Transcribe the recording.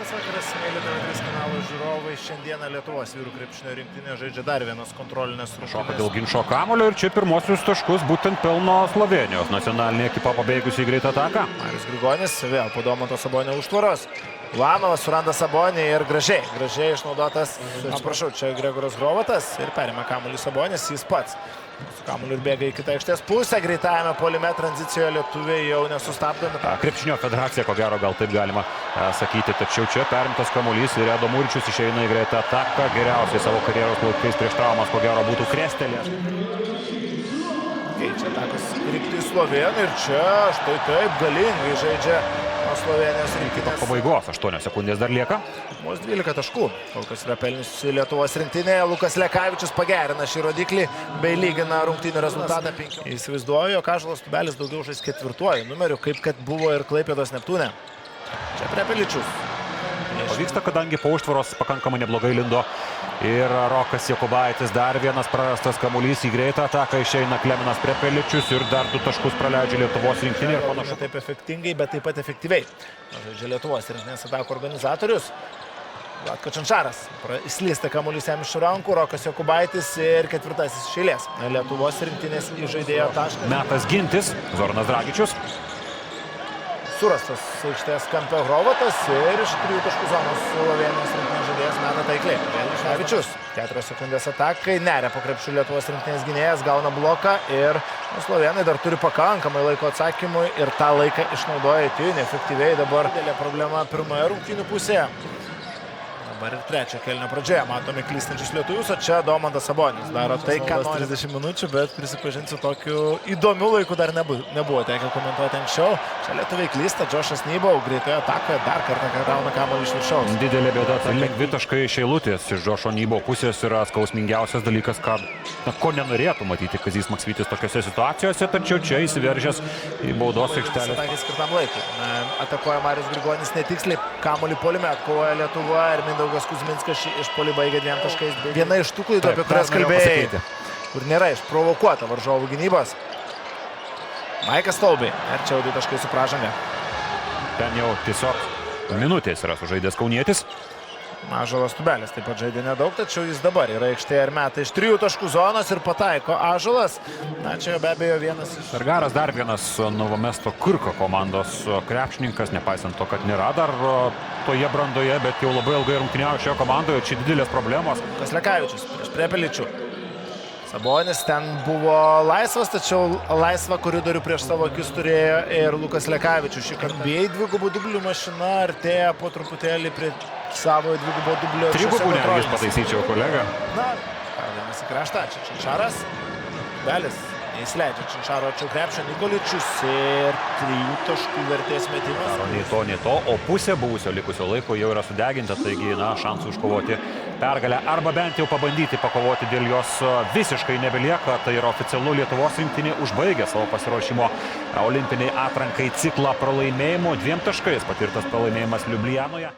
Labas vakaras, mėly TV3 kanalo žiūrovai. Šiandieną Lietuvos vyrų krepšinio rinktinė žaidžia dar vienas kontrolinės rungtynės. Šoka dėl ginčo kamuolio ir čia pirmosius taškus būtent pelno Slovėnijos nacionalinė ekipa pabėgusi į greitą ataką. Marius Grigonis vėl po Domanto Sabonio užtvaros. Ulanovas suranda Sabonį ir gražiai išnaudotas, atsiprašau, čia Gregoras Hrovatas ir perima kamuolį Sabonis, jis pats. Su kamuoliu ir bėga į kitą aikštės pusę, greitajame puolime tranzicijoje lietuviai jau nesustabdomi. Krepšinio federacija, ko gero, gal taip galima sakyti, tačiau čia perimtas kamuolys ir Edo Muričius išeina į greitą ataką. Geriausiai savo karjeros laikais prieš traumas, ko gero, būtų Krestelė. Keičia atakas kryptį Slovėnų ir čia štai taip galingai žaidžia Slovenijos rinktinės. Pabaigos 8 sekundės dar lieka. Vos 12 taškų. Kol kas yra pelniusi Lietuvos rinktinėje. Lukas Lekavičius pagerina šį rodiklį bei lygina rungtynių rezultatą 5. Įsivaizduoju, jog Ąžuolas Tubelis daugiau žais 4 numeriu, kaip kad buvo ir Klaipėdos Neptūne. Čia Prepeličius. Pavyksta, kadangi po užtvaros pakankamai neblogai lindo ir Rokas Jokubaitis. Dar vienas prarastas kamuolys į greitą ataką, išeina Klemenas Prepeličius ir dar 2 taškus praleidžia Lietuvos rinktinė. Ir panašu taip efektingai, bet taip pat efektyviai. Žaidžia Lietuvos rinktinės atakų organizatorius. Vlatko Čančaras. Įslysta kamuolys jam iš rankų, Rokas Jokubaitis ir 4-asis iš eilės. Lietuvos rinktinės įžaidėjo taškas. Metas gintis, Zoranas Dragičius. Surastas aikštės kampe Hrovatas ir iš 3 taškų zonos Slovėnijos rinktinės žaidėjas meta taikliai. Lekavičius. 4 sekundės atakai, neria po krepšiu Lietuvos rinktinės gynėjas, gauna bloką ir slovėnai dar turi pakankamai laiko atsakymui ir tą laiką išnaudoja itin efektyviai. Dabar didelė problema pirmoje rungtynių pusėje. Dabar ir trečio kėlinio pradžioje matome klystančius lietuvius, o čia Domantas Sabonis daro tai, ką nori. 30 minučių, bet prisipažinsiu, tokiu įdomiu laiku dar nebuvo tekę komentuoti anksčiau. Čia lietuviai klysta, Džošas Nybau greitoje atakoje dar kartą gauna kamuolį iš viršaus. Didelė bėda, tai lengvi taškai iš eilutės iš Džošo Nybau pusės yra skausmingiausias dalykas, ko nenorėtų matyti Kazys Maksvytis tokiose situacijose, tačiau čia įsiveržęs į baudos aikštelę. Skirtam laikui. Atakuoja Marius Grigonis netiksliai, kamuolį puolime atkovoja Lietuva ir Mindaugas Kuzminskas išpuolį baigė 2 taškais. Viena iš tų klaidų, apie kurias kalbėjai, kur nėra išprovokuota varžovų gynybos. Maikas Taubiai, ir čia jau 2 taškai su pražanga. Ten jau tiesiog minutės yra sužaidęs kaunietis. Ąžuolas Tubelis taip pat žaidė nedaug, tačiau jis dabar yra aikštėje ir meta iš 3 taškų zonos ir pataiko Ąžuolas. Na, čia jau be abejo vienas iš... Sargaras dar vienas Novomesto Kurko komandos krepšininkas, nepaisant to, kad nėra dar toje brandoje, bet jau labai ilgai rungtyniauja šioje komandoje, čia didelės problemos. Lukas Lekavičius prieš Prepeličių. Sabonis ten buvo laisvas, tačiau laisvą koridorių prieš savo akis turėjo ir Lukas Lekavičius. Šį kartą NBA dvigubų dublių mašina artėja po truputėlį prie savo dvigubo dublio. Trigubų netgi pataisyčiau, kolega. Na, pradėmės į kraštą. Čia Čančaras. Belis neįsileidžia Čančaro arčiau krepšio. Nikoličius ir 3 taškų vertės metimas. Nei to, o pusė buvusio likusio laiko jau yra sudeginta, taigi, na, šansų iškovoti pergalę arba bent jau pabandyti pakovoti dėl jos visiškai nebelieka. Tai yra oficialu, Lietuvos rinktinė užbaigė savo pasiruošimo olimpiniai atrankai ciklą pralaimėjimo 2 taškais, patirtas pralaimėjimas Liublianoje.